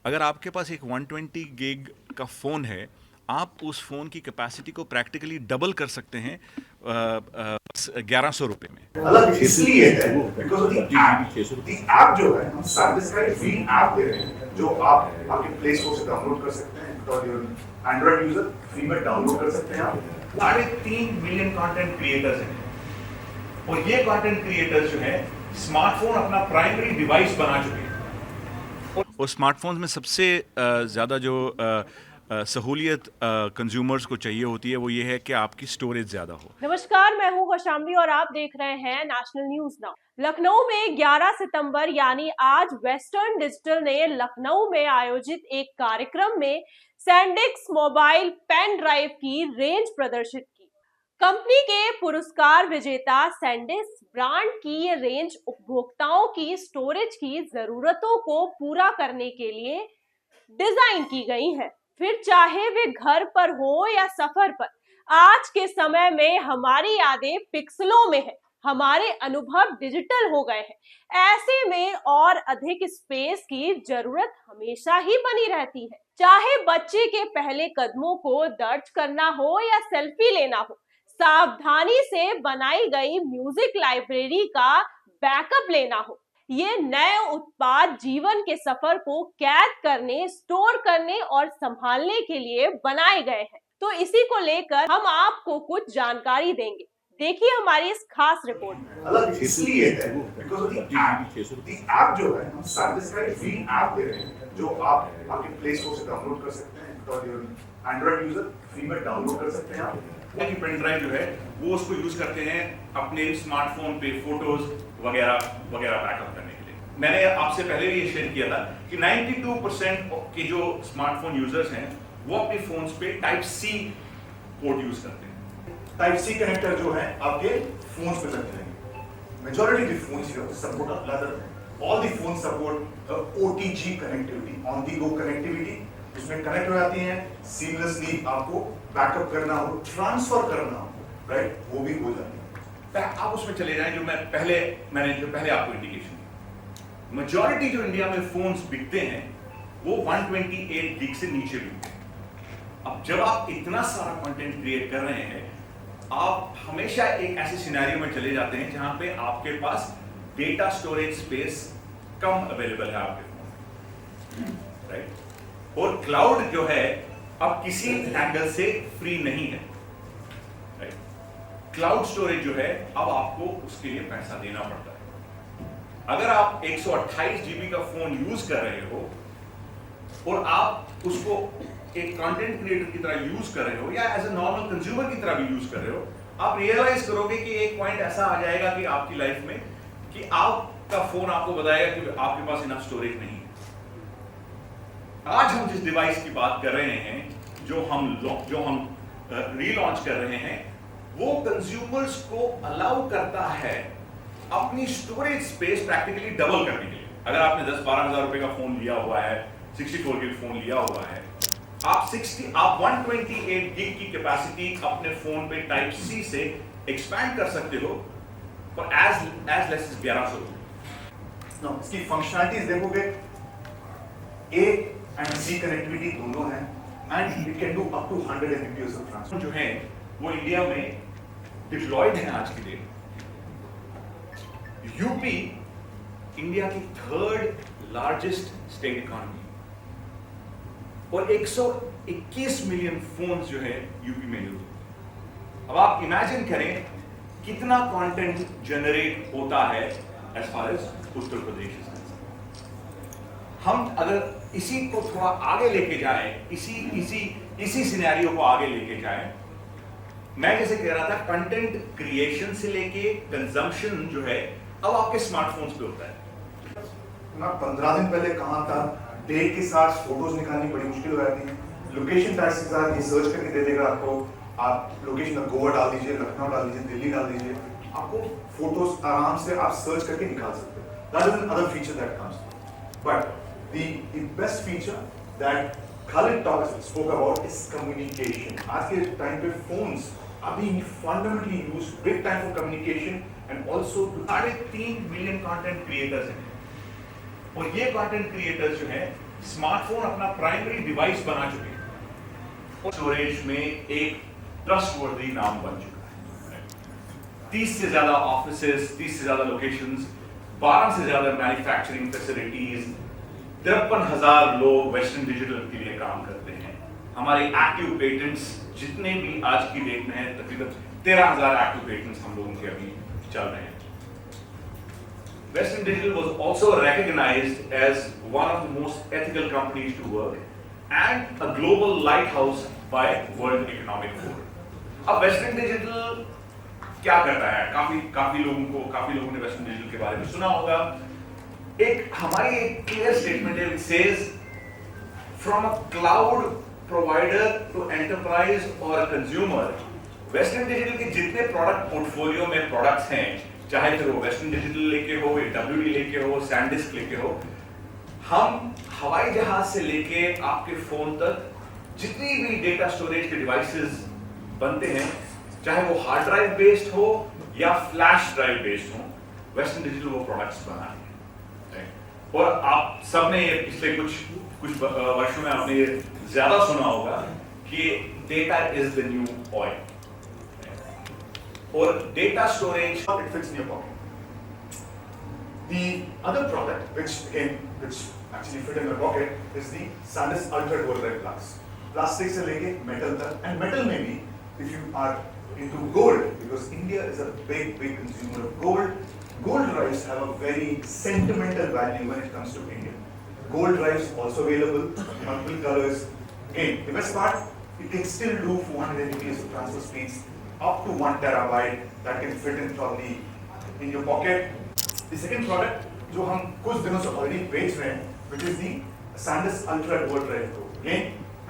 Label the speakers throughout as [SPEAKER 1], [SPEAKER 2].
[SPEAKER 1] अगर आपके पास एक 120 गिग का फ़ोन है, आप उस फ़ोन की कैपेसिटी को प्रैक्टिकली डबल कर सकते हैं 1100 रुपये में।
[SPEAKER 2] अलग इसलिए है बिकॉज ऑफ द ऐप जो है हम सैटिस्फाइड फ्री ऐप दे रहे हैं जो आप आपके प्ले स्टोर से डाउनलोड कर सकते हैं और एंड्रॉइड यूजर फ्री में डाउनलोड कर सकते हैं आप।
[SPEAKER 1] 3.5 मिलियन कंटेंट क्रिएटर्स हैं और ये कंटेंट क्रिएटर्स जो है स्मार्टफोन अपना प्राइमरी डिवाइस बना चुके हैं। और स्मार्टफोन्स में सबसे ज़्यादा जो सहूलियत कंज्यूमर्स को चाहिए होती है वो ये है कि आपकी स्टोरेज ज़्यादा हो।
[SPEAKER 3] नमस्कार, मैं हूं कौशाम्बी और आप देख रहे हैं नेशनल न्यूज नाउ। लखनऊ में 11 सितंबर यानी आज वेस्टर्न डिजिटल ने लखनऊ में आयोजित एक कार्यक्रम में सैंडिस्क मोबाइल पेन ड्राइव की रेंज प्रदर्शित की। कंपनी के पुरस्कार विजेता सैंडिस्क ब्रांड की ये रेंज उपभोक्ताओं की स्टोरेज की जरूरतों को पूरा करने के लिए डिजाइन की गई है। फिर चाहे वे घर पर हो या सफर पर, आज के समय में हमारी यादें पिक्सलों में है, हमारे अनुभव डिजिटल हो गए हैं। ऐसे में और अधिक स्पेस की जरूरत हमेशा ही बनी रहती है। चाहे बच्चे के पहले कदमों को दर्ज करना हो या सेल्फी लेना हो, सावधानी से बनाई गई म्यूजिक लाइब्रेरी का बैकअप लेना हो, ये नए उत्पाद जीवन के सफर को कैद करने, स्टोर करने और संभालने के लिए बनाए गए हैं। तो इसी को लेकर हम आपको कुछ जानकारी देंगे। देखिए हमारी इस खास रिपोर्ट में।
[SPEAKER 2] अलग इसलिए है बिकॉज ऑफ द ऐप जो है हम सैटिस्फाइड फ्री ऐप दे रहे हैं जो आप आपके प्ले स्टोर से डाउनलोड कर सकते हैं और एंड्रॉइड यूजर फ्री में डाउनलोड कर सकते हैं आप।
[SPEAKER 1] की पेन ड्राइव जो है वो उसको यूज करते हैं अपने स्मार्टफोन पे फोटोज वगैरह वगैरह बैकअप करने के लिए। मैंने आपसे पहले भी ये शेयर किया था कि 92% के जो स्मार्टफोन यूजर्स हैं वो अपने फोन्स पे टाइप सी पोर्ट यूज करते हैं।
[SPEAKER 2] टाइप सी कनेक्टर जो है आपके फोन्स पे लगते हैं। Majority of phones here support other all the phone support OTG connectivity, on the go connectivity. उसमें कनेक्ट हो जाती हैं, सीमलेसली आपको बैकअप करना हो, ट्रांसफर करना हो, राइट, वो भी हो जाती है।
[SPEAKER 1] आप उसमें चले जाएं जो मैंने जो पहले आपको इंडिकेशन दी। मेजॉरिटी जो इंडिया में फोन्स बिकते हैं वो 128 गिग से नीचे बिकते हैं। अब जब आप इतना सारा कंटेंट क्रिएट कर रहे हैं, आप हमेशा एक ऐसे सिनेरियो में चले जाते हैं जहां पे आपके पास डेटा स्टोरेज स्पेस कम अवेलेबल है आपके फोन में, राइट। और क्लाउड जो है अब किसी एंगल से फ्री नहीं है, राइट। क्लाउड स्टोरेज जो है अब आपको उसके लिए पैसा देना पड़ता है। अगर आप 128 जीबी का फोन यूज कर रहे हो और आप उसको एक कंटेंट क्रिएटर की तरह यूज कर रहे हो या एज ए नॉर्मल कंज्यूमर की तरह भी यूज कर रहे हो, आप रियलाइज करोगे कि एक पॉइंट ऐसा आ जाएगा कि आपकी लाइफ में कि आपका फोन आपको बताएगा कि आपके पास इनफ स्टोरेज नहीं है। आज हम जिस डिवाइस की बात कर रहे हैं, जो हम रीलॉन्च कर रहे हैं, वो कंज्यूमर्स को अलाउ करता है अपनी स्टोरेज स्पेस प्रैक्टिकली डबल करने के लिए। अगर आपने 10-12 हजार रुपए का फोन लिया हुआ है, 64 गिग फोन लिया हुआ है, आप 128 गिग की कैपेसिटी अपने फोन पे टाइप सी से एक्सपैंड कर सकते हो और एज लेस एज 1100 रुपए।
[SPEAKER 2] इसकी फंक्शनैलिटीज देखोगे, ए एंड सी कनेक्टिविटी दोनों है and it can do up to 100 Mbps of transfer
[SPEAKER 1] जो है वो इंडिया में डिप्लॉयड है आज की डेट। यूपी इंडिया की 3rd लार्जेस्ट स्टेट इकोनॉमी और 121 मिलियन फोन्स जो है यूपी में यूज होते हैं। अब आप इमेजिन करें कितना कंटेंट जनरेट होता है as far as Uttar Pradesh. हम अगर इसी को थोड़ा आगे लेके जाएं, इसी सिनेरियो को आगे लेके जाएं, मैं जैसे कह रहा था कंटेंट क्रिएशन से लेके कंजम्पशन जो है अब आपके स्मार्टफोन्स पे होता है।
[SPEAKER 2] मैं 15 दिन पहले कहा था, डेट के साथ फोटोज निकालनी बड़ी मुश्किल हो जाती है। लोकेशन टैग्स के साथ ये सर्च करके दे देगा आपको, आप लोकेशन में गोवा डाल दीजिए, लखनऊ डाल दीजिए, दिल्ली डाल दीजिए, आपको फोटोज आराम से आप सर्च करके निकाल सकते हो। That is another feature that comes. But the best feature that Khalid spoke about is communication. आज के टाइम पे phones अभी fundamentally used big time for communication and also
[SPEAKER 1] 3.5 million content creators हैं और ये कंटेंट क्रिएटर्स जो हैं smartphone अपना प्राइमरी डिवाइस बना चुके हैं और स्टोरेज में एक ट्रस्टवर्दी नाम बन चुका है। 30 से ज्यादा ऑफिसेज, 30 से ज्यादा लोकेशंस, 12 से ज्यादा मैन्युफैक्चरिंग फैसिलिटीज, 53,000 लोग वेस्टर्न डिजिटल के लिए काम करते हैं। हमारे एक्टिव पेटेंट्स जितने भी आज की डेट में है, तकरीबन 13,000 एक्टिव पेटेंट्स हम लोगों के अभी चल रहे हैं। Western Digital was also recognized as one of the most ethical companies to work and a global lighthouse by World Economic Forum. अब Western Digital क्या करता है? काफी लोगों ने Western Digital के बारे में सुना होगा। हमारी एक क्लियर स्टेटमेंट है, which says from a cloud provider to enterprise or a consumer, Western Digital के जितने प्रोडक्ट पोर्टफोलियो में प्रोडक्ट्स हैं, चाहे फिर वो वेस्टर्न डिजिटल लेके हो या WD लेके हो, सैंडिस्क लेके हो, हम हवाई जहाज से लेके आपके फोन तक जितनी भी डेटा स्टोरेज के डिवाइसेस बनते हैं, चाहे वो हार्ड ड्राइव बेस्ड हो या फ्लैश ड्राइव बेस्ड हो, वेस्टर्न डिजिटल वो प्रोडक्ट्स बना रहे हैं। और आप सबने ये पिछले कुछ वर्षों में आपने ये ज्यादा सुना होगा कि data is the new oil. और data storage,
[SPEAKER 2] it fits in your pocket. The other product, which actually fit in my pocket, is the SanDisk Ultra Dual Drive Plus. Plastic से लेके metal तक, and metal में भी, if you are into gold, because India is a big consumer of gold. Gold drives have a very sentimental value when it comes to India. Gold drives also available, multiple colors. Again, the best part, it can still do 400 Mbps of transfer speeds. Up to 1 terabyte that can fit in probably in your pocket. The second product जो हम कुछ दिनों से already बेच रहे हैं, which is the SanDisk Ultra Dual Drive Pro. Again,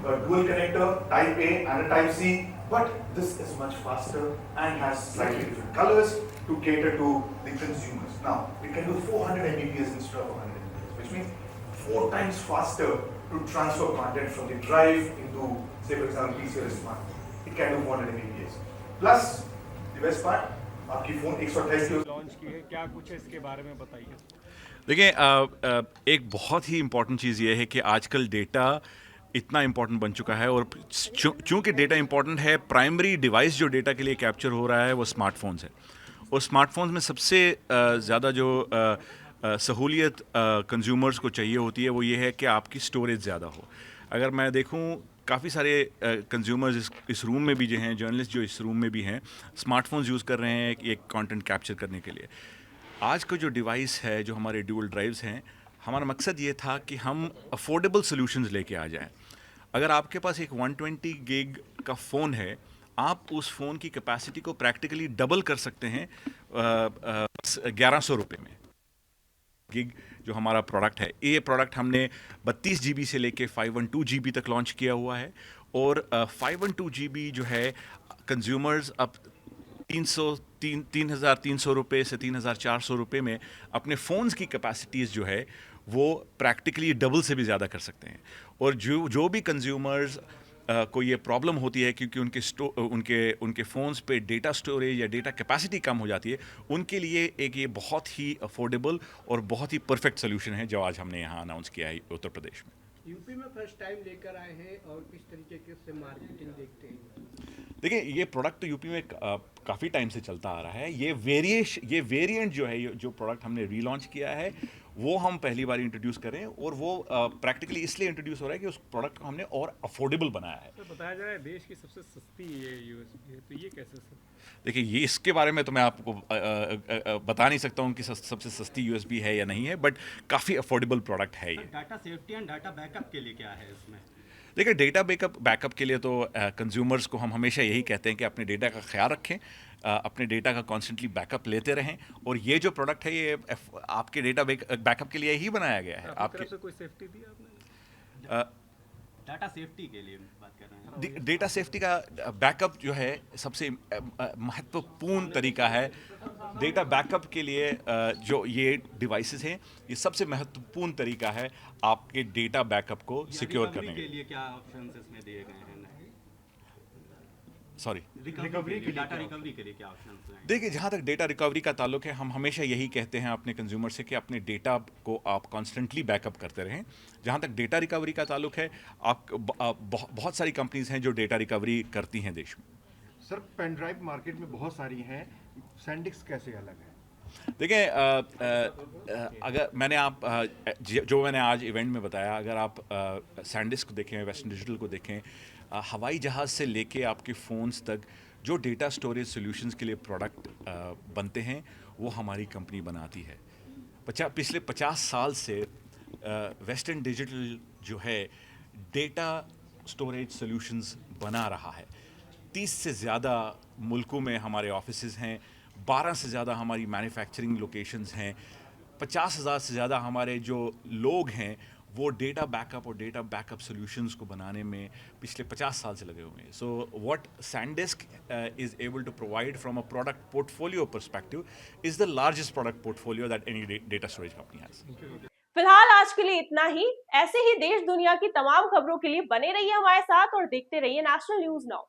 [SPEAKER 2] a dual connector, Type A and a Type C, but this is much faster and has slightly different colors to cater to the consumers. Now, it can do 400 Mbps instead of 100 Mbps, which means 4 times faster to transfer content from the drive into, say for example, PC or smartphone. It can do 400 Mbps. Plus the best part, आपकी phone 128 की
[SPEAKER 4] launch की है, क्या कुछ है इसके बारे में बताइए।
[SPEAKER 5] देखिए, एक बहुत ही इम्पॉर्टेंट चीज़ ये है कि आजकल डेटा इतना इम्पॉर्टेंट बन चुका है और चूँकि डेटा इम्पॉर्टेंट है, प्राइमरी डिवाइस जो डेटा के लिए कैप्चर हो रहा है वो स्मार्टफोन्स है। और स्मार्टफोन्स में सबसे ज़्यादा जो सहूलियत कंज्यूमर्स को चाहिए होती है वो ये है कि आपकी स्टोरेज ज़्यादा हो। अगर मैं देखूँ, काफ़ी सारे कंज्यूमर्स इस रूम में भी जो हैं, जर्नलिस्ट जो इस रूम में भी हैं, स्मार्टफोन्स यूज़ कर रहे हैं एक कंटेंट कैप्चर करने के लिए। आज का जो डिवाइस है, जो हमारे ड्यूल ड्राइव्स हैं, हमारा मकसद ये था कि हम अफोर्डेबल सॉल्यूशंस लेके आ जाएं। अगर आपके पास एक 120 गिग का फ़ोन है, आप उस फ़ोन की कैपेसिटी को प्रैक्टिकली डबल कर सकते हैं 1100 रुपये में। गिग जो हमारा प्रोडक्ट है, ये प्रोडक्ट हमने 32 GB से लेके 512 GB तक लॉन्च किया हुआ है। और 512 GB जो है, कंज्यूमर्स अब 3,300 रुपये से 3,400 रुपये में अपने फ़ोन्स की कैपेसिटीज़ जो है वो प्रैक्टिकली डबल से भी ज़्यादा कर सकते हैं। और जो भी कंज्यूमर्स को ये प्रॉब्लम होती है क्योंकि उनके फ़ोन्स पे डेटा स्टोरेज या डेटा कैपेसिटी कम हो जाती है, उनके लिए एक ये बहुत ही अफोर्डेबल और बहुत ही परफेक्ट सोल्यूशन है जो आज हमने यहाँ अनाउंस किया है उत्तर प्रदेश में।
[SPEAKER 4] यूपी में फर्स्ट टाइम लेकर आए हैं और किस तरीके से मार्केटिंग देखते हैं?
[SPEAKER 5] देखिए, ये प्रोडक्ट तो यूपी में काफ़ी टाइम से चलता आ रहा है। ये वेरिएंट जो है, जो प्रोडक्ट हमने रीलॉन्च किया है, वो हम पहली बार इंट्रोड्यूस करें और वो प्रैक्टिकली इसलिए इंट्रोड्यूस हो रहा है कि उस प्रोडक्ट को हमने और अफोर्डेबल बनाया है।
[SPEAKER 4] तो बताया जा रहा है देश की सबसे सस्ती ये यूएसबी है, तो ये कैसे सर?
[SPEAKER 5] देखिए, ये इसके बारे में तो मैं आपको बता नहीं सकता हूँ कि सबसे सस्ती यूएसबी है या नहीं है, बट काफ़ी अफोर्डेबल प्रोडक्ट है ये।
[SPEAKER 6] Data safety and data backup के लिए क्या है इसमें?
[SPEAKER 5] देखिए, डेटा बैकअप के लिए तो कंज्यूमर्स को हम हमेशा यही कहते हैं कि अपने डेटा का ख्याल रखें, अपने डेटा का कॉन्स्टेंटली बैकअप लेते रहें। और ये जो प्रोडक्ट है ये आपके डेटा बैकअप के लिए ही बनाया गया है।
[SPEAKER 4] आपकी तरफ से कोई सेफ्टी दी आपने?
[SPEAKER 6] डाटा सेफ्टी के लिए बात कर रहे हैं।
[SPEAKER 5] डेटा सेफ्टी का बैकअप जो है सबसे महत्वपूर्ण तरीका है। डेटा बैकअप के लिए जो ये डिवाइसेस हैं, ये सबसे महत्वपूर्ण तरीका है आपके डेटा बैकअप को सिक्योर करने
[SPEAKER 6] के लिए। क्या ऑप्शंस इसमें दिए गए हैं?
[SPEAKER 5] सॉरी
[SPEAKER 6] रिकवरी के डाटा रिकवरी के लिए क्या ऑप्शन हैं?
[SPEAKER 5] देखिए, जहाँ तक डेटा रिकवरी का ताल्लुक है, हम हमेशा यही कहते हैं अपने कंज्यूमर से कि अपने डेटा को आप कॉन्स्टेंटली बैकअप करते रहें। जहाँ तक डेटा रिकवरी का ताल्लुक है, बहुत सारी कंपनीज हैं जो डेटा रिकवरी करती हैं देश में।
[SPEAKER 7] सर पेन ड्राइव मार्केट में बहुत सारी हैं, सैंडिस्क कैसे अलग है?
[SPEAKER 5] देखिए, अगर मैंने जो मैंने आज इवेंट में बताया, अगर आप सैंडिस्क को देखें, वेस्टर्न डिजिटल को देखें, हवाई जहाज़ से लेके आपके फ़ोन्स तक जो डेटा स्टोरेज सॉल्यूशंस के लिए प्रोडक्ट बनते हैं, वो हमारी कंपनी बनाती है। पिछले 50 साल से वेस्टर्न डिजिटल जो है डेटा स्टोरेज सॉल्यूशंस बना रहा है। 30 से ज़्यादा मुल्कों में हमारे ऑफिसेज़ हैं, 12 से ज़्यादा हमारी मैन्युफैक्चरिंग लोकेशंस हैं, 50,000 से ज़्यादा हमारे जो लोग हैं वो डेटा बैकअप सॉल्यूशंस को बनाने में पिछले 50 साल से लगे हुए हैं। So what SanDisk is able to provide from a product portfolio perspective is the largest product portfolio that any data storage company has.
[SPEAKER 3] फिलहाल आज के लिए इतना ही। ऐसे ही देश दुनिया की तमाम खबरों के लिए बने रहिए हमारे साथ और देखते रहिए नेशनल न्यूज़ नाउ।